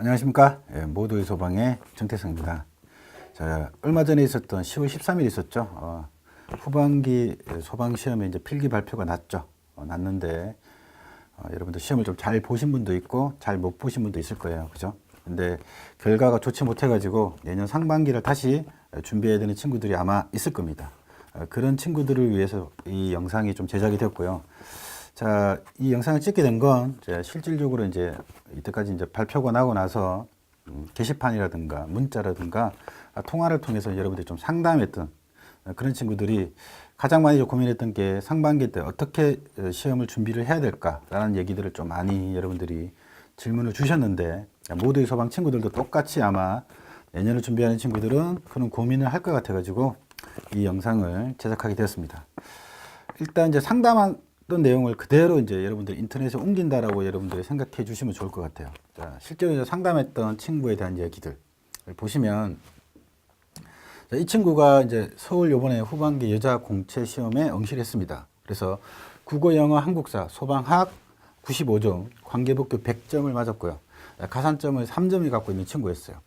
안녕하십니까. 모두의 소방의 정태성입니다. 자, 얼마 전에 있었던 10월 13일 있었죠. 후반기 소방시험에 이제 필기 발표가 났죠. 났는데, 여러분들 시험을 좀 잘 보신 분도 있고, 잘 못 보신 분도 있을 거예요. 그죠? 근데 결과가 좋지 못해가지고 내년 상반기를 다시 준비해야 되는 친구들이 아마 있을 겁니다. 그런 친구들을 위해서 이 영상이 좀 제작이 되었고요. 자, 이 영상을 찍게 된 건 실질적으로 이제 이때까지 이제 발표가 나고 나서 게시판이라든가 문자라든가 통화를 통해서 여러분들이 좀 상담했던 그런 친구들이 가장 많이 고민했던 게 상반기 때 어떻게 시험을 준비를 해야 될까라는 얘기들을 좀 많이 여러분들이 질문을 주셨는데, 모두의 소방 친구들도 똑같이 아마 내년을 준비하는 친구들은 그런 고민을 할 것 같아가지고 이 영상을 제작하게 되었습니다. 일단 이제 상담한 내용을 그대로 이제 여러분들 인터넷에 옮긴다라고 여러분들이 생각해 주시면 좋을 것 같아요. 자, 실제로 이제 상담했던 친구에 대한 얘기들 보시면, 자, 이 친구가 이제 서울 요번에 후반기 여자 공채 시험에 응시를 했습니다. 그래서 국어, 영어, 한국사, 소방학 95점, 관계복교 100점을 맞았고요. 가산점을 3점이 갖고 있는 친구였어요.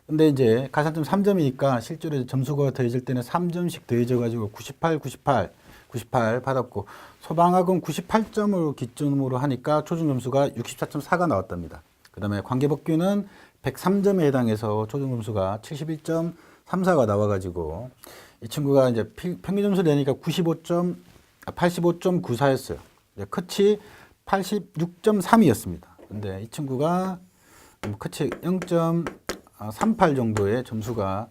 근데 이제 가산점 3점이니까 실제로 점수가 더해질 때는 3점씩 더해져가지고 98 받았고, 소방학은 98점을 기준으로 하니까 초중 점수가 64.4가 나왔답니다. 그 다음에 관계법규는 103점에 해당해서 초중 점수가 71.34가 나와가지고 이 친구가 이제 평균 점수를 내니까 85.94였어요. 커치 86.3이었습니다. 근데 이 친구가 커치 0.38 정도의 점수가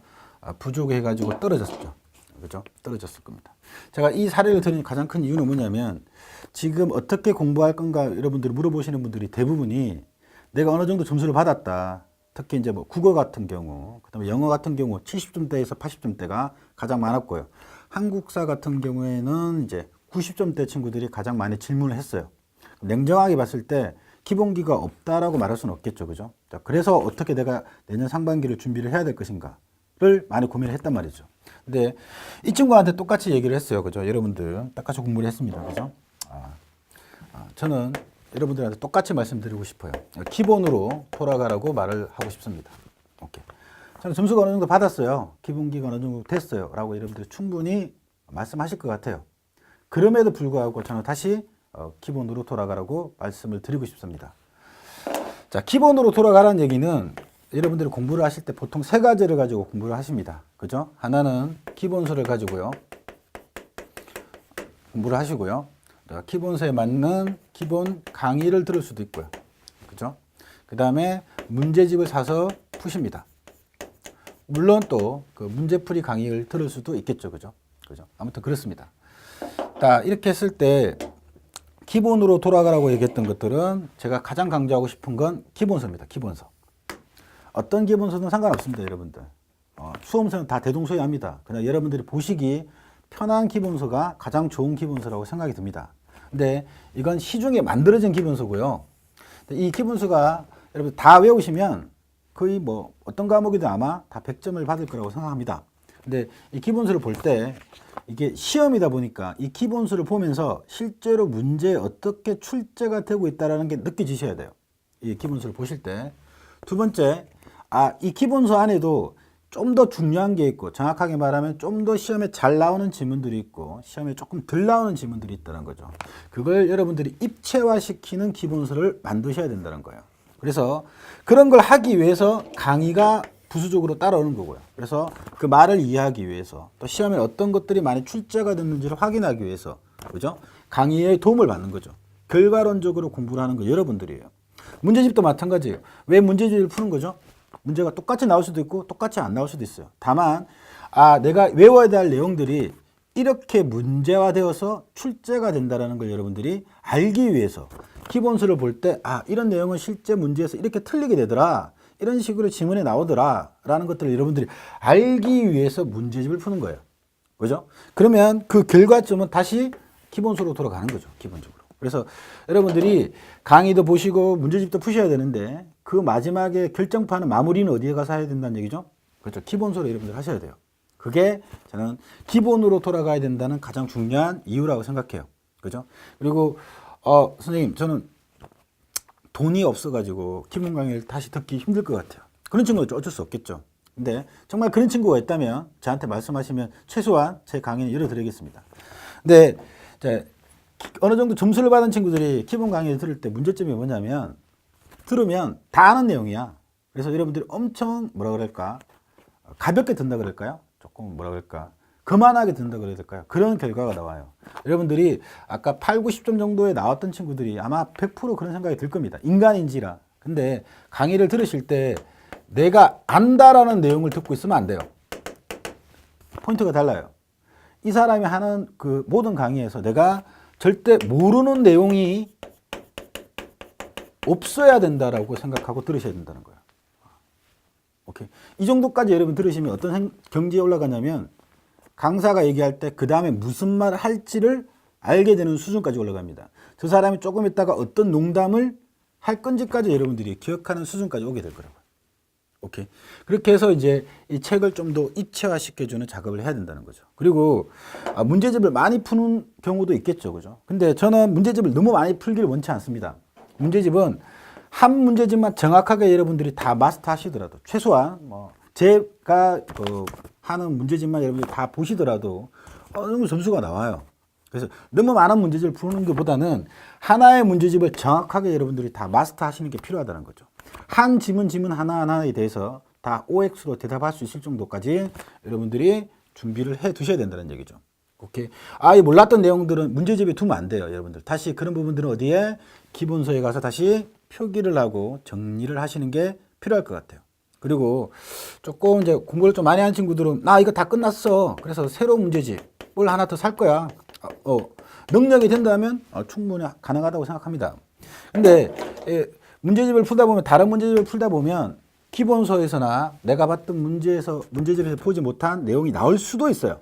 부족해가지고 떨어졌죠. 그죠? 떨어졌을 겁니다. 제가 이 사례를 드린 가장 큰 이유는 뭐냐면, 지금 어떻게 공부할 건가 여러분들이 물어보시는 분들이 대부분이 내가 어느 정도 점수를 받았다. 특히 이제 뭐 국어 같은 경우, 그다음에 영어 같은 경우 70점대에서 80점대가 가장 많았고요. 한국사 같은 경우에는 이제 90점대 친구들이 가장 많이 질문을 했어요. 냉정하게 봤을 때 기본기가 없다라고 말할 수는 없겠죠. 그죠? 자, 그래서 어떻게 내가 내년 상반기를 준비를 해야 될 것인가를 많이 고민을 했단 말이죠. 근데 이 친구한테 똑같이 얘기를 했어요. 그죠? 여러분들 똑같이 공부를 했습니다. 그죠? 저는 여러분들한테 똑같이 말씀드리고 싶어요. 기본으로 돌아가라고 말을 하고 싶습니다. 오케이. 저는 점수가 어느 정도 받았어요. 기본기가 어느 정도 됐어요. 라고 여러분들이 충분히 말씀하실 것 같아요. 그럼에도 불구하고 저는 다시 기본으로 돌아가라고 말씀을 드리고 싶습니다. 자, 기본으로 돌아가라는 얘기는 여러분들이 공부를 하실 때 보통 세 가지를 가지고 공부를 하십니다. 그죠? 하나는 기본서를 가지고요. 공부를 하시고요. 기본서에 맞는 기본 강의를 들을 수도 있고요. 그죠? 그 다음에 문제집을 사서 푸십니다. 물론 또 그 문제풀이 강의를 들을 수도 있겠죠. 그죠? 그죠? 아무튼 그렇습니다. 자, 이렇게 했을 때 기본으로 돌아가라고 얘기했던 것들은 제가 가장 강조하고 싶은 건 기본서입니다. 기본서. 어떤 기본서는 상관없습니다, 여러분들. 수험서는 다 대동소이합니다. 그냥 여러분들이 보시기 편한 기본서가 가장 좋은 기본서라고 생각이 듭니다. 근데 이건 시중에 만들어진 기본서고요. 이 기본서가 여러분 다 외우시면 거의 뭐 어떤 과목이든 아마 다 100점을 받을 거라고 생각합니다. 근데 이 기본서를 볼 때 이게 시험이다 보니까 이 기본서를 보면서 실제로 문제에 어떻게 출제가 되고 있다는 게 느껴지셔야 돼요. 이 기본서를 보실 때. 두 번째, 이 기본서 안에도 좀 더 중요한 게 있고, 정확하게 말하면 좀 더 시험에 잘 나오는 지문들이 있고, 시험에 조금 덜 나오는 지문들이 있다는 거죠. 그걸 여러분들이 입체화시키는 기본서를 만드셔야 된다는 거예요. 그래서 그런 걸 하기 위해서 강의가 부수적으로 따라오는 거고요. 그래서 그 말을 이해하기 위해서, 또 시험에 어떤 것들이 많이 출제가 됐는지를 확인하기 위해서, 그죠? 강의의 도움을 받는 거죠. 결과론적으로 공부를 하는 거 여러분들이에요. 문제집도 마찬가지예요. 왜 문제집을 푸는 거죠? 문제가 똑같이 나올 수도 있고 똑같이 안 나올 수도 있어요. 다만 내가 외워야 될 내용들이 이렇게 문제화되어서 출제가 된다는 걸 여러분들이 알기 위해서 기본서를 볼 때 이런 내용은 실제 문제에서 이렇게 틀리게 되더라, 이런 식으로 지문에 나오더라 라는 것들을 여러분들이 알기 위해서 문제집을 푸는 거예요. 그죠? 그러면 그 결과점은 다시 기본서로 돌아가는 거죠. 기본적으로. 그래서 여러분들이 강의도 보시고 문제집도 푸셔야 되는데, 그 마지막에 결정판은 마무리는 어디에 가서 해야 된다는 얘기죠? 그렇죠. 기본서로 여러분들 하셔야 돼요. 그게 저는 기본으로 돌아가야 된다는 가장 중요한 이유라고 생각해요. 그죠? 그리고 선생님, 저는 돈이 없어가지고 기본 강의를 다시 듣기 힘들 것 같아요. 그런 친구는 어쩔 수 없겠죠. 근데 정말 그런 친구가 있다면 저한테 말씀하시면 최소한 제 강의는 열어드리겠습니다. 근데 이제 어느 정도 점수를 받은 친구들이 기본 강의를 들을 때 문제점이 뭐냐면 들으면 다 아는 내용이야. 그래서 여러분들이 엄청 뭐라 그럴까 가볍게 듣는다 그럴까요? 조금 뭐라 그럴까 거만하게 듣는다 그래야 될까요? 그런 결과가 나와요. 여러분들이 아까 8, 90점 정도에 나왔던 친구들이 아마 100% 그런 생각이 들 겁니다. 인간인지라. 근데 강의를 들으실 때 내가 안다라는 내용을 듣고 있으면 안 돼요. 포인트가 달라요. 이 사람이 하는 그 모든 강의에서 내가 절대 모르는 내용이 없어야 된다라고 생각하고 들으셔야 된다는 거예요. 오케이. 이 정도까지 여러분 들으시면 어떤 경지에 올라가냐면 강사가 얘기할 때 그 다음에 무슨 말을 할지를 알게 되는 수준까지 올라갑니다. 저 사람이 조금 있다가 어떤 농담을 할 건지까지 여러분들이 기억하는 수준까지 오게 될 거라고요. 오케이. 그렇게 해서 이제 이 책을 좀 더 입체화시켜주는 작업을 해야 된다는 거죠. 그리고 문제집을 많이 푸는 경우도 있겠죠. 그죠? 근데 저는 문제집을 너무 많이 풀기를 원치 않습니다. 문제집은 한 문제집만 정확하게 여러분들이 다 마스터 하시더라도 최소한 뭐 제가 하는 문제집만 여러분들이 다 보시더라도 어느 정도 점수가 나와요. 그래서 너무 많은 문제집을 푸는 것보다는 하나의 문제집을 정확하게 여러분들이 다 마스터 하시는 게 필요하다는 거죠. 한 지문 하나하나에 대해서 다 OX로 대답할 수 있을 정도까지 여러분들이 준비를 해 두셔야 된다는 얘기죠. 오케이. 이 몰랐던 내용들은 문제집에 두면 안 돼요, 여러분들. 다시 그런 부분들은 어디에? 기본서에 가서 다시 표기를 하고 정리를 하시는 게 필요할 것 같아요. 그리고 조금 이제 공부를 좀 많이 한 친구들은 나 이거 다 끝났어. 그래서 새로운 문제집을 하나 더 살 거야. 능력이 된다면 충분히 가능하다고 생각합니다. 근데 문제집을 풀다 보면 다른 문제집을 풀다 보면 기본서에서나 내가 봤던 문제집에서 보지 못한 내용이 나올 수도 있어요.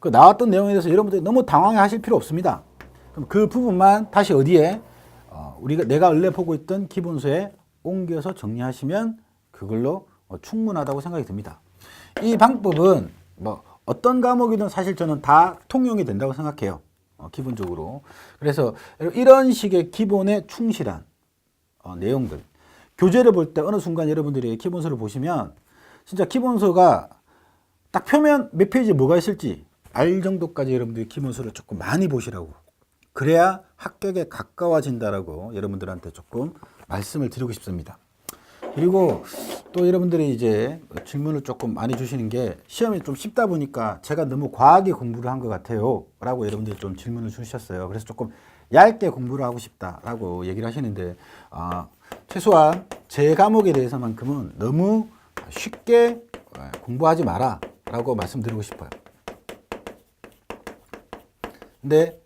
그 나왔던 내용에 대해서 여러분들이 너무 당황해 하실 필요 없습니다. 그럼 그 부분만 다시 어디에 내가 원래 보고 있던 기본서에 옮겨서 정리하시면 그걸로 충분하다고 생각이 듭니다. 이 방법은 뭐 어떤 과목이든 사실 저는 다 통용이 된다고 생각해요. 기본적으로. 그래서 이런 식의 기본에 충실한 내용들. 교재를 볼 때 어느 순간 여러분들이 기본서를 보시면 진짜 기본서가 딱 표면 몇 페이지에 뭐가 있을지 알 정도까지 여러분들이 기본서를 조금 많이 보시라고. 그래야 합격에 가까워진다라고 여러분들한테 조금 말씀을 드리고 싶습니다. 그리고 또 여러분들이 이제 질문을 조금 많이 주시는 게 시험이 좀 쉽다 보니까 제가 너무 과하게 공부를 한 것 같아요 라고 여러분들이 좀 질문을 주셨어요. 그래서 조금 얇게 공부를 하고 싶다라고 얘기를 하시는데 최소한 제 과목에 대해서만큼은 너무 쉽게 공부하지 마라 라고 말씀드리고 싶어요. 근데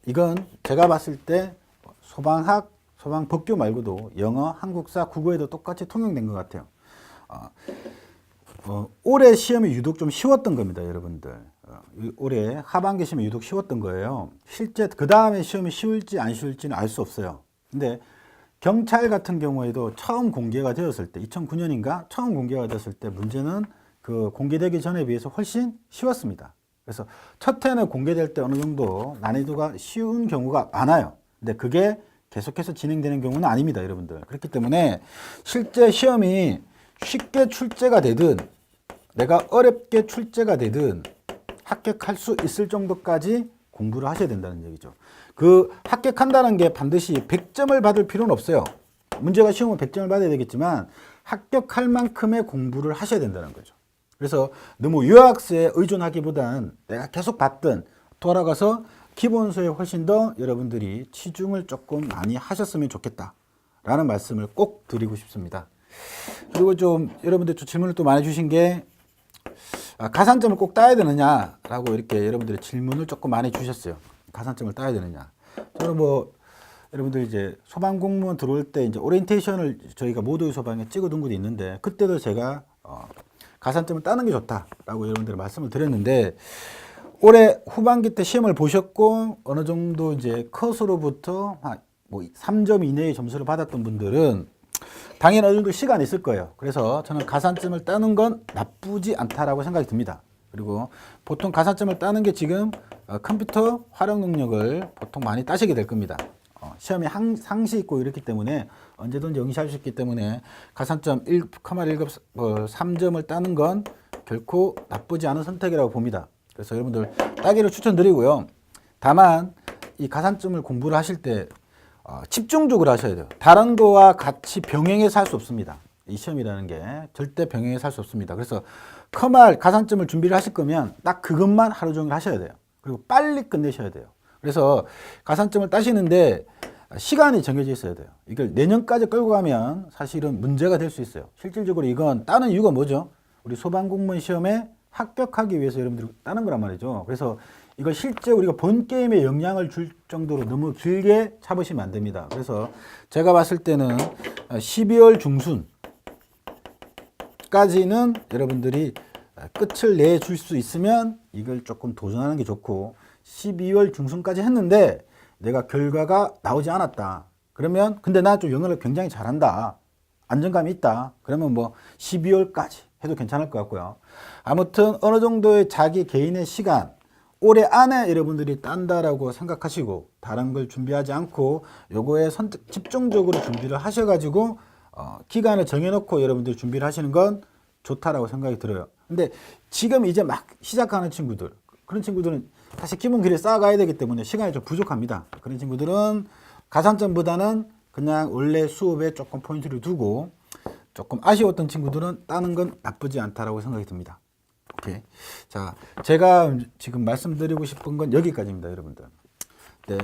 이건 제가 봤을 때 소방학, 소방법규 말고도 영어, 한국사, 국어에도 똑같이 통용된 것 같아요. 올해 시험이 유독 좀 쉬웠던 겁니다, 여러분들. 올해 하반기 시험이 유독 쉬웠던 거예요. 실제 그 다음에 시험이 쉬울지 안 쉬울지는 알 수 없어요. 근데 경찰 같은 경우에도 처음 공개가 되었을 때 2009년인가 처음 공개가 되었을 때 문제는 그 공개되기 전에 비해서 훨씬 쉬웠습니다. 그래서 첫 해는 공개될 때 어느 정도 난이도가 쉬운 경우가 많아요. 근데 그게 계속해서 진행되는 경우는 아닙니다, 여러분들. 그렇기 때문에 실제 시험이 쉽게 출제가 되든 내가 어렵게 출제가 되든 합격할 수 있을 정도까지 공부를 하셔야 된다는 얘기죠. 그 합격한다는 게 반드시 100점을 받을 필요는 없어요. 문제가 쉬우면 100점을 받아야 되겠지만 합격할 만큼의 공부를 하셔야 된다는 거죠. 그래서 너무 요약서에 의존하기보단 내가 계속 봤던 돌아가서 기본서에 훨씬 더 여러분들이 치중을 조금 많이 하셨으면 좋겠다라는 말씀을 꼭 드리고 싶습니다. 그리고 좀 여러분들 좀 질문을 또 많이 주신 게 가산점을 꼭 따야 되느냐라고 이렇게 여러분들이 질문을 조금 많이 주셨어요. 가산점을 따야 되느냐. 저는 뭐 여러분들 이제 소방 공무원 들어올 때 이제 오리엔테이션을 저희가 모두의 소방에 찍어둔 것도 있는데 그때도 제가 가산점을 따는 게 좋다라고 여러분들 말씀을 드렸는데 올해 후반기 때 시험을 보셨고 어느 정도 이제 컷으로부터 뭐 3점 이내의 점수를 받았던 분들은 당연히 어느 정도 시간이 있을 거예요. 그래서 저는 가산점을 따는 건 나쁘지 않다라고 생각이 듭니다. 그리고 보통 가산점을 따는 게 지금 컴퓨터 활용 능력을 보통 많이 따시게 될 겁니다. 시험에 상시 있고 이렇기 때문에 언제든지 응시할 수 있기 때문에 가산점 1,1급 3점을 따는 건 결코 나쁘지 않은 선택이라고 봅니다. 그래서 여러분들 따기를 추천드리고요. 다만 이 가산점을 공부를 하실 때 집중적으로 하셔야 돼요. 다른 거와 같이 병행해서 할 수 없습니다. 이 시험이라는 게 절대 병행해서 할 수 없습니다. 그래서 커말 가산점을 준비를 하실 거면 딱 그것만 하루 종일 하셔야 돼요. 그리고 빨리 끝내셔야 돼요. 그래서 가산점을 따시는데 시간이 정해져 있어야 돼요. 이걸 내년까지 끌고 가면 사실은 문제가 될 수 있어요. 실질적으로 이건 따는 이유가 뭐죠? 우리 소방공무원 시험에 합격하기 위해서 여러분들이 따는 거란 말이죠. 그래서 이걸 실제 우리가 본 게임에 영향을 줄 정도로 너무 길게 잡으시면 안 됩니다. 그래서 제가 봤을 때는 12월 중순까지는 여러분들이 끝을 내줄 수 있으면 이걸 조금 도전하는 게 좋고, 12월 중순까지 했는데 내가 결과가 나오지 않았다. 그러면 근데 나 좀 영어를 굉장히 잘한다. 안정감이 있다. 그러면 뭐 12월까지 해도 괜찮을 것 같고요. 아무튼 어느 정도의 자기 개인의 시간, 올해 안에 여러분들이 딴다라고 생각하시고 다른 걸 준비하지 않고 요거에 집중적으로 준비를 하셔가지고 기간을 정해놓고 여러분들이 준비를 하시는 건 좋다라고 생각이 들어요. 근데 지금 이제 막 시작하는 친구들, 그런 친구들은 다시 기본기를 쌓아가야 되기 때문에 시간이 좀 부족합니다. 그런 친구들은 가산점보다는 그냥 원래 수업에 조금 포인트를 두고, 조금 아쉬웠던 친구들은 따는 건 나쁘지 않다라고 생각이 듭니다. 오케이. 자, 제가 지금 말씀드리고 싶은 건 여기까지입니다, 여러분들. 네.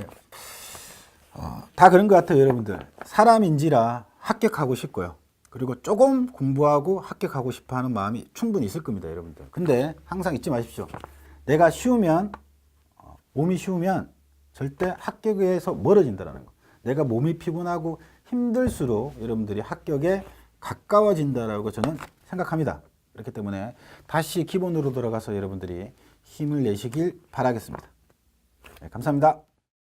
다 그런 것 같아요, 여러분들. 사람인지라 합격하고 싶고요. 그리고 조금 공부하고 합격하고 싶어 하는 마음이 충분히 있을 겁니다, 여러분들. 근데 항상 잊지 마십시오. 내가 쉬우면, 몸이 쉬우면 절대 합격에서 멀어진다는 거. 내가 몸이 피곤하고 힘들수록 여러분들이 합격에 가까워진다라고 저는 생각합니다. 그렇기 때문에 다시 기본으로 돌아가서 여러분들이 힘을 내시길 바라겠습니다. 네, 감사합니다.